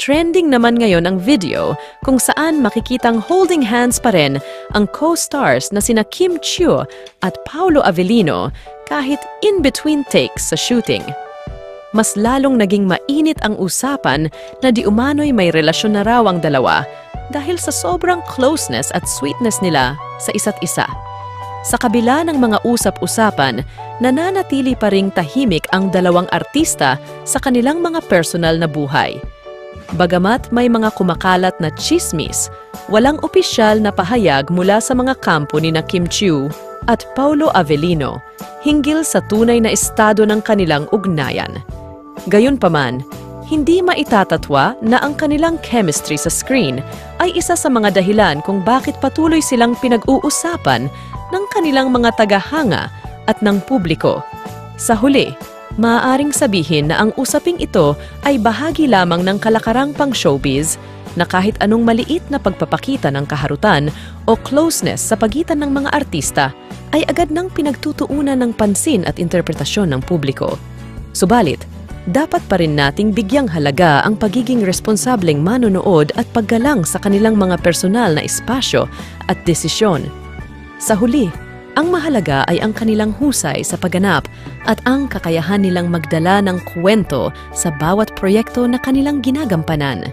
Trending naman ngayon ang video kung saan makikitang holding hands pa rin ang co-stars na sina Kim Chiu at Paolo Avellino kahit in-between takes sa shooting. Mas lalong naging mainit ang usapan na di umano'y may relasyon na raw ang dalawa dahil sa sobrang closeness at sweetness nila sa isa't isa. Sa kabila ng mga usap-usapan, nananatili pa ring tahimik ang dalawang artista sa kanilang mga personal na buhay. Bagamat may mga kumakalat na tsismis, walang opisyal na pahayag mula sa mga kampo ni na Kim Chiu at Paolo Avellino hinggil sa tunay na estado ng kanilang ugnayan. Gayunpaman, hindi maitatatwa na ang kanilang chemistry sa screen ay isa sa mga dahilan kung bakit patuloy silang pinag-uusapan ng kanilang mga tagahanga at ng publiko. Sa huli, maaaring sabihin na ang usaping ito ay bahagi lamang ng kalakarang pang showbiz na kahit anong maliit na pagpapakita ng kaharutan o closeness sa pagitan ng mga artista ay agad nang pinagtutuunan ng pansin at interpretasyon ng publiko. Subalit, dapat pa rin nating bigyang halaga ang pagiging responsableng manonood at paggalang sa kanilang mga personal na espasyo at desisyon. Sa huli, ang mahalaga ay ang kanilang husay sa pagganap at ang kakayahan nilang magdala ng kwento sa bawat proyekto na kanilang ginagampanan.